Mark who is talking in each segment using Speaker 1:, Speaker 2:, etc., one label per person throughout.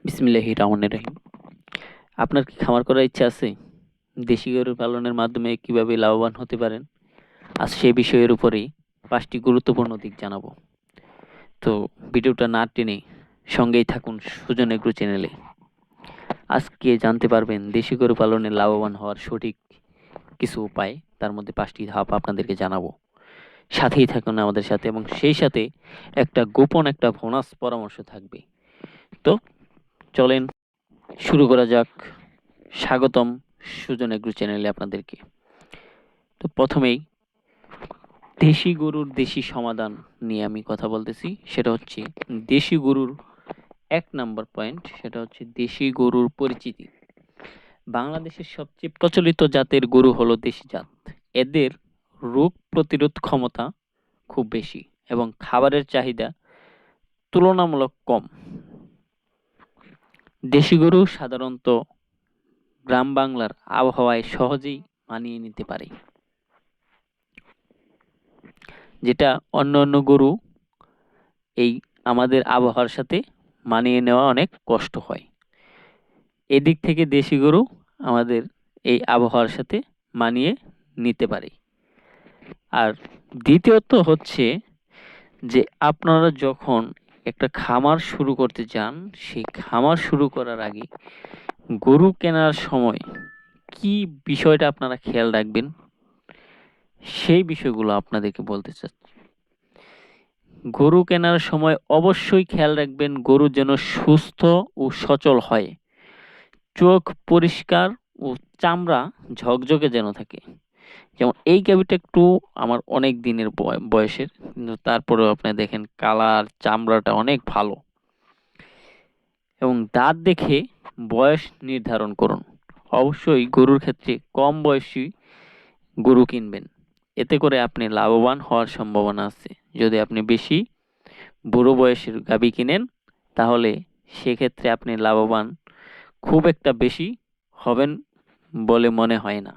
Speaker 1: বিসমিল্লাহির রহমানির রহিম। আপনার কি খামার করার ইচ্ছা আছে? দেশি গরু পালনের মাধ্যমে কিভাবে লাভবান হতে পারেন? আজ সেই বিষয়ের উপরেই ৫টি গুরুত্বপূর্ণ দিক জানাবো। তো ভিডিওটা না টেনে সঙ্গেই থাকুন সুজন এগ্রো চ্যানেলে। আজকে জানতে পারবেন দেশি গরু পালনে লাভবান হওয়ার সঠিক কিছু উপায়। তার মধ্যে ৫টি ধাপ আপনাদেরকে জানাবো। সাথেই থাকুন আমাদের সাথে এবং সেই সাথে একটা গোপন একটা বোনাস পরামর্শ থাকবে। তো চলেন শুরু করা যাক। স্বাগতম সুজন এগ্রো চ্যানেলে আপনাদেরকে। তো প্রথমেই দেশি গরুর দেশি সমাধান নিয়ে আমি কথা বলতেছি। সেটা হচ্ছে দেশি গরুর ১ নাম্বার পয়েন্ট, সেটা হচ্ছে দেশি গরুর পরিচিতি। বাংলাদেশের সবচেয়ে প্রচলিত জাতের গরু হলো দেশি জাত। এদের রোগ প্রতিরোধ ক্ষমতা খুব বেশি এবং খাবারের চাহিদা তুলনামূলক কম। দেশি গরু সাধারণত গ্রাম বাংলার আবহাওয়ায় সহজেই মানিয়ে নিতে পারে, যেটা অন্যান্য গরু এই আমাদের আবহাওয়ার সাথে মানিয়ে নেওয়া অনেক কষ্ট হয়। এদিক থেকে দেশি গরু আমাদের এই আবহাওয়ার সাথে মানিয়ে নিতে পারে। আর দ্বিতীয়ত হচ্ছে যে আপনারা যখন একটা খামার শুরু করতে চান, সেই খামার শুরু করার আগে গরু কেনার সময় কি বিষয়টা আপনারা খেয়াল রাখবেন, সেই বিষয়গুলো আপনাদেরকে বলতে চাচ্ছি। গরু কেনার সময় অবশ্যই খেয়াল রাখবেন গরু যেন সুস্থ ও সচল হয়, চোখ পরিষ্কার ও চামড়া ঝকঝকে যেন থাকে। যেমন এই গাভীটা একটু আমার অনেক দিনের বয়সের, কিন্তু তারপরেও আপনি দেখেন কালার চামড়াটা অনেক ভালো। এবং দাঁত দেখে বয়স নির্ধারণ করুন। অবশ্যই গরুর ক্ষেত্রে কম বয়সী গরু কিনবেন, এতে করে আপনি লাভবান হওয়ার সম্ভাবনা আছে। যদি আপনি বেশি বুড়ো বয়সের গাভী কিনেন, তাহলে সেক্ষেত্রে আপনি লাভবান খুব একটা বেশি হবেন বলে মনে হয় না।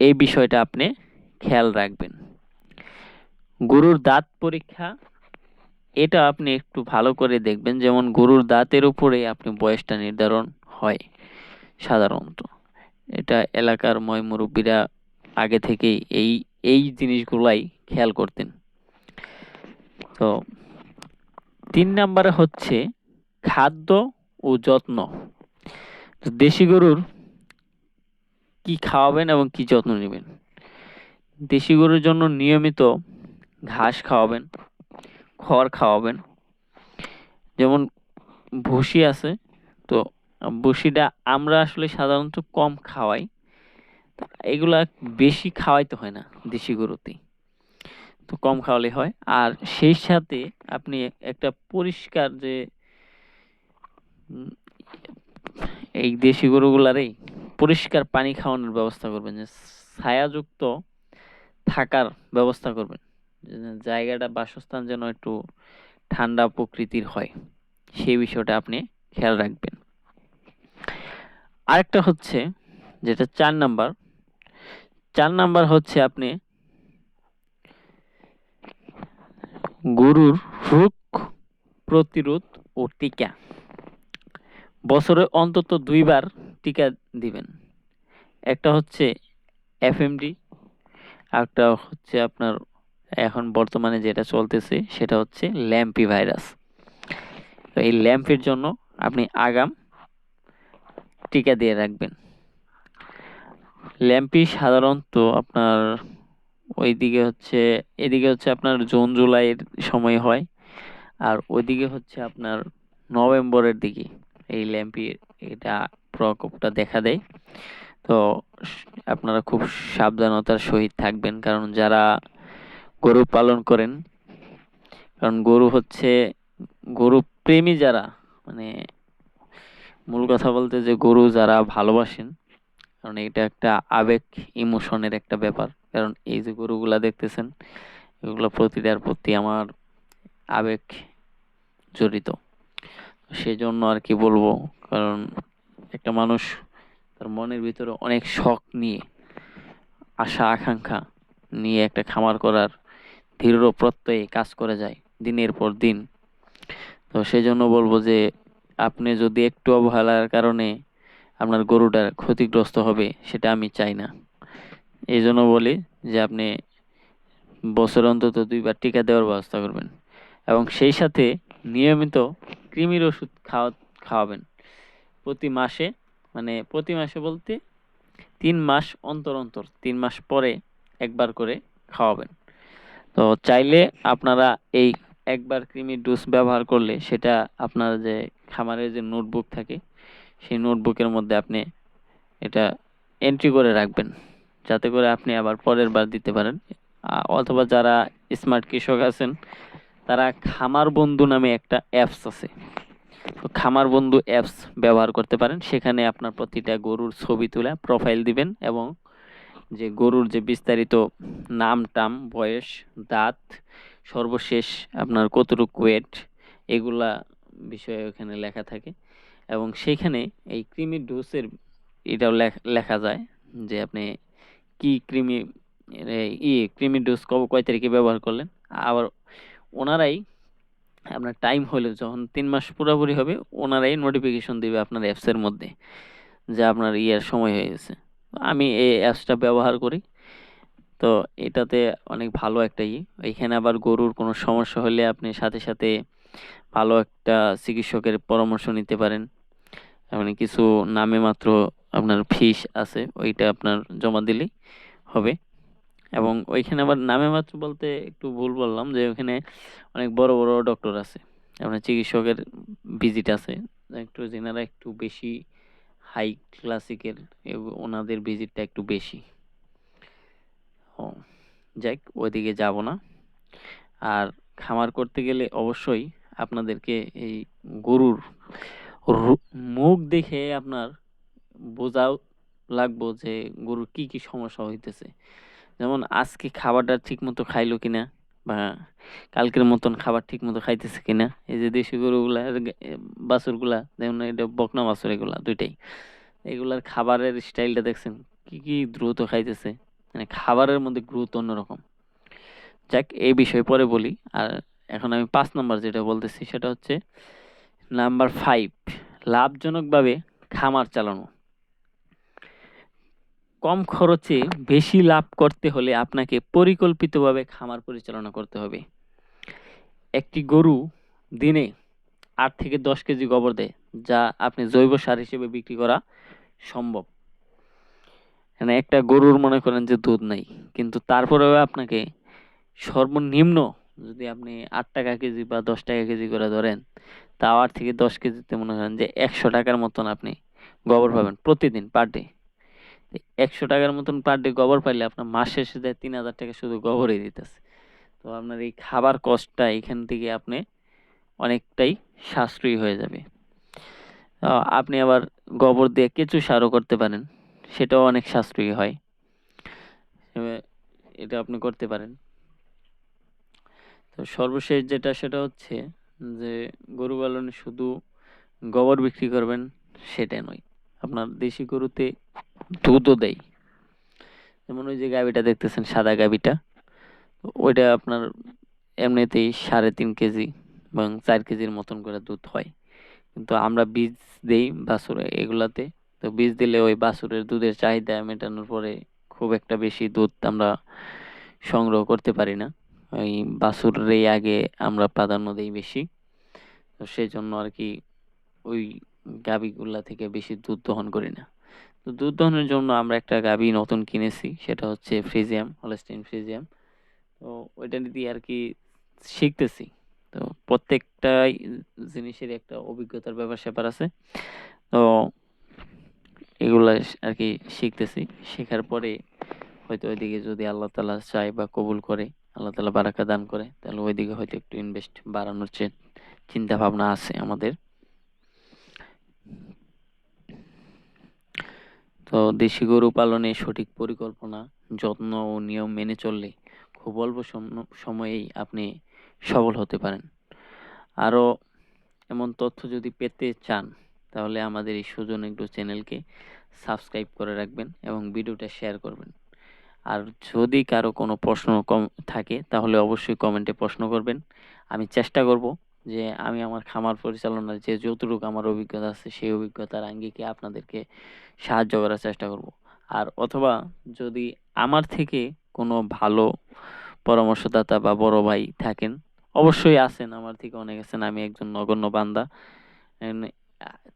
Speaker 1: এই বিষয়টা আপনি খেয়াল রাখবেন। গরুর দাঁত পরীক্ষা, এটা আপনি একটু ভালো করে দেখবেন। যেমন গরুর দাঁতের উপরে আপনি বয়সটা নির্ধারণ হয় সাধারণত। এটা এলাকার মুরব্বীরা আগে থেকেই এই এই জিনিসগুলাই খেয়াল করতেন। তো ৩ নাম্বারে হচ্ছে খাদ্য ও যত্ন। দেশি গরুর কি খাওয়াবেন এবং কি যত্ন নেবেন। দেশি গরুর জন্য নিয়মিত ঘাস খাওয়াবেন, খড় খাওয়াবেন। যেমন ভুসি আছে, তো ভুসিটা আমরা আসলে সাধারণত কম খাওয়াই। এগুলা বেশি খাওয়াইতে হয় না দেশি গরুতে, তো কম খাওয়ালে হয়। আর সেই সাথে আপনি একটা পরিষ্কার যে এই দেশি গরুগুলারে পরিষ্কার পানি খাওয়ানোর ব্যবস্থা করবেন, যে ছায়াযুক্ত থাকার ব্যবস্থা করবেন, জায়গাটা বাসস্থান যেন একটু ঠান্ডা প্রকৃতির হয়, সেই বিষয়টা আপনি খেয়াল রাখবেন। আরেকটা হচ্ছে যেটা ৪ নাম্বার হচ্ছে আপনি গরুর রোগ প্রতিরোধ ও টিকা। বছরে অন্তত ২ বার টিকা দিবেন। একটা হচ্ছে এফএমডি, একটা হচ্ছে আপনার এখন বর্তমানে যেটা চলতেছে সেটা হচ্ছে ল্যাম্পি ভাইরাস। তো এই ল্যাম্পের জন্য আপনি আগাম টিকা দিয়ে রাখবেন। ল্যাম্পি সাধারণত আপনার এদিকে হচ্ছে আপনার জুন জুলাইয়ের সময় হয়, আর ওইদিকে হচ্ছে আপনার নভেম্বরের দিকে এই ল্যাম্পির এটা প্রকোপটা দেখা দেয়। তো আপনারা খুব সাবধানতার সহিত থাকবেন, কারণ যারা গরু পালন করেন, কারণ গরু প্রেমী যারা, মানে মূল কথা বলতে যে গরু যারা ভালোবাসেন, কারণ এটা একটা আবেগ ইমোশনের একটা ব্যাপার। কারণ এই যে গরুগুলা দেখতেছেন, এগুলো প্রতিটার প্রতি আমার আবেগ জড়িত। সেজন্য আর কি বলবো, কারণ একটা মানুষ তার মনের ভিতরে অনেক শখ নিয়ে, আশা আকাঙ্ক্ষা নিয়ে একটা খামার করার দৃঢ় প্রত্যয়ে কাজ করে যায় দিনের পর দিন। তো সেজন্য বলবো যে আপনি যদি একটু অবহেলার কারণে আপনার গরুটা ক্ষতিগ্রস্ত হবে, সেটা আমি চাই না। এই জন্য বলি যে আপনি বছরে অন্তত 2বার টিকা দেওয়ার ব্যবস্থা করবেন এবং সেই সাথে নিয়মিত কৃমির ওষুধ খাওয়াবেন প্রতি মাসে। মানে প্রতি মাসে বলতে 3 মাস অন্তর অন্তর, 3 মাস পরে একবার করে খাওয়াবেন। তো চাইলে আপনারা এই একবার কৃমির ডোজ ব্যবহার করলে সেটা আপনার যে খামারের যে নোটবুক থাকে, সেই নোটবুকের মধ্যে আপনি এটা এন্ট্রি করে রাখবেন, যাতে করে আপনি আবার পরের বার দিতে পারেন। অথবা যারা স্মার্ট কৃষক আছেন, তারা খামার বন্ধু নামে একটা অ্যাপস আছে, তো খামার বন্ধু অ্যাপস ব্যবহার করতে পারেন। সেখানে আপনার প্রতিটা গরুর ছবি তুলে প্রোফাইল দিবেন এবং যে গরুর যে বিস্তারিত নাম টাম, বয়স, দাঁত, সর্বশেষ আপনার কতটুকু ওয়েট, এগুলা বিষয়ে ওখানে লেখা থাকে। এবং সেইখানে এই কৃমির ডোজের এটাও লেখা যায় যে আপনি কি কৃমির ডোজ কয় তারিখে ব্যবহার করলেন। আবার ওনারাই আপনার টাইম হলে যখন 3 মাস পুরোপুরি হবে, ওনারাই নোটিফিকেশন দিবে আপনার অ্যাপসের মধ্যে যে আপনার সময় হয়ে গেছে। আমি এই অ্যাপসটা ব্যবহার করি, তো এটাতে অনেক ভালো একটা এইখানে আবার গরুর কোনো সমস্যা হলে আপনি সাথে সাথে ভালো একটা চিকিৎসকের পরামর্শ নিতে পারেন। মানে কিছু নামে মাত্র আপনার ফিস আছে, ওইটা আপনার জমা দিলেই হবে। এবং ওইখানে আবার নামে মাত্র বলতে একটু ভুল বললাম, যে ওখানে অনেক বড় বড় ডক্টর আছে, আপনার চিকিৎসকের ভিজিট আছে একটু, যেনারা একটু বেশি হাই ক্লাসিকের, ওনাদের ভিজিটটা একটু বেশি। ও যাক, ওইদিকে যাব না। আর খামার করতে গেলে অবশ্যই আপনাদেরকে এই গরুর মুখ দেখে আপনার বোঝাও লাগবো যে গরুর কি কি সমস্যা হইতেছে। যেমন আজকে খাবারটা ঠিক মতো খাইলো কিনা, বা কালকের মতন খাবার ঠিক মতো খাইতেছে কিনা। এই যে দেশি গরুগুলা, বাছুরগুলা, যেমন এটা বকনা বাছুর, এগুলা দুইটাই, এগুলার খাবারের স্টাইলটা দেখছেন কি কি দ্রুত খাইতেছে, মানে খাবারের মধ্যে গুরুত্ব অন্যরকম। যাক, এই বিষয়ে পরে বলি। আর এখন আমি 5 নম্বর যেটা বলতেছি সেটা হচ্ছে নাম্বার 5, লাভজনকভাবে খামার চালানো। কম খরচে বেশি লাভ করতে হলে আপনাকে পরিকল্পিতভাবে খামার পরিচালনা করতে হবে। একটি গরু দিনে 8 থেকে 10 কেজি গোবর দেয়, যা আপনি জৈব সার হিসেবে বিক্রি করা সম্ভব। মানে একটা গরুর মনে করেন যে দুধ নাই, কিন্তু তারপরেও আপনাকে সর্বনিম্ন যদি আপনি 8 টাকা কেজি বা 10 টাকা কেজি করে ধরেন, তাও 8 থেকে 10 কেজিতে মনে করেন যে 100 টাকার মতন আপনি গোবর পাবেন প্রতিদিন পার ডে। 100 টাকার মতন পার ডে গোবর পাইলে আপনার মাস শেষে যায় 3000 টাকা শুধু গোবরই দিতেছে। তো আপনার এই খাবার কষ্টটা এখান থেকে আপনি অনেকটাই সাশ্রয়ী হয়ে যাবে। আপনি আবার গোবর দিয়ে কেঁচু সারও করতে পারেন, সেটাও অনেক সাশ্রয়ী হয়। এটা আপনি করতে পারেন। তো সর্বশেষ যেটা সেটা হচ্ছে যে গরু পালনে শুধু গোবর বিক্রি করবেন সেটা নয়, আপনার দেশি গরুতে দুধও দেয়। যেমন ওই যে গাভীটা দেখতেছেন, সাদা গাভীটা, ওইটা আপনার এমনিতেই 3.5 কেজি এবং 4 কেজির মতন করে দুধ হয়। কিন্তু আমরা বীজ দেই বাছুরে এগুলাতে, তো বীজ দিলে ওই বাছুরের দুধের চাহিদা মেটানোর পরে খুব একটা বেশি দুধ আমরা সংগ্রহ করতে পারি না। ওই বাছুরেরই আগে আমরা প্রাধান্য দেই বেশি। তো সেই জন্য আর কি ওই গাভীগুলা থেকে বেশি দুধ দহন করি না। তো দুধ দহনের জন্য আমরা একটা গাভী নতুন কিনেছি, সেটা হচ্ছে ফ্রিজিয়াম, হলস্টাইন ফ্রিজিয়াম। তো ওইটা দিয়ে আর কি শিখতেছি। তো প্রত্যেকটাই জিনিসের একটা অভিজ্ঞতার ব্যাপার-স্যাপার আছে। তো এগুলা আর কি শিখতেছি। শেখার পরে হয়তো ওইদিকে যদি আল্লাহ তাআলা চায় বা কবুল করে, আল্লাহ তাআলা বারাকা দান করে, তাহলে ওইদিকে হয়তো একটু ইনভেস্ট বাড়ানোর চিন্তা ভাবনা আছে আমাদের। তো দেশি গরু পালনে সঠিক পরিকল্পনা, যত্ন ও নিয়ম মেনে চললে খুব অল্প সময়েই আপনি সফল হতে পারেন। আরো এমন তথ্য যদি পেতে চান, তাহলে আমাদের এই সুজন এগ্রো চ্যানেলকে সাবস্ক্রাইব করে রাখবেন এবং ভিডিওটা শেয়ার করবেন। আর যদি কারো কোনো প্রশ্ন থাকে, তাহলে অবশ্যই কমেন্টে প্রশ্ন করবেন। আমি চেষ্টা করব যে আমি আমার খামার পরিচালনার যে যতটুকু আমার অভিজ্ঞতা আছে সেই অভিজ্ঞতার আঙ্গিকে আপনাদেরকে সাহায্য করার চেষ্টা করব। আর অথবা যদি আমার থেকে কোনো ভালো পরামর্শদাতা বা বড় ভাই থাকেন, অবশ্যই আছেন, আমার থেকে অনেক আছেন, আমি একজন নগণ্য বান্দা। এন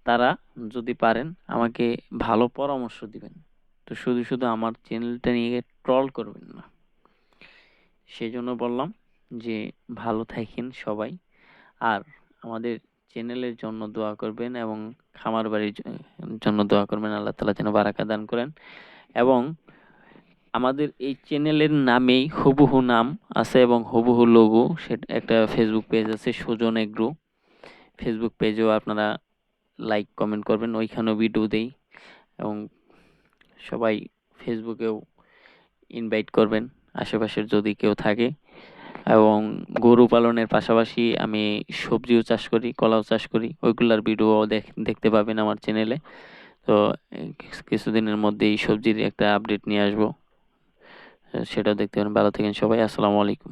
Speaker 1: তারা যদি পারেন আমাকে ভালো পরামর্শ দিবেন। তো শুধু আমার চ্যানেলটা নিয়ে ট্রল করবেন না। সেজন্য বললাম যে ভালো থাকেন সবাই। আর আমাদের চ্যানেলের জন্য দোয়া করবেন এবং খামার বাড়ির জন্য দোয়া করবেন। আল্লাহ তাআলা যেন বারাকা দান করেন। এবং আমাদের এই চ্যানেলের নামেই হুবহু নাম আছে এবং হুবহু লোগো। সেটা একটা ফেসবুক পেজ আছে সুজন এগ্রো। ফেসবুক পেজেও আপনারা লাইক কমেন্ট করবেন, ওইখানেও ভিডিও দেই। এবং সবাই ফেসবুকেও ইনভাইট করবেন আশেপাশের যদি কেউ থাকে। এবং গরু পালনের পাশাপাশি আমি সবজিও চাষ করি, কলাও চাষ করি, ওইগুলার ভিডিও দেখতে পাবেন আমার চ্যানেলে। তো কিছুদিনের মধ্যেই সবজির একটা আপডেট নিয়ে আসবো, সেটাও দেখতে পারেন। ভালো থাকেন সবাই, আসসালামু আলাইকুম।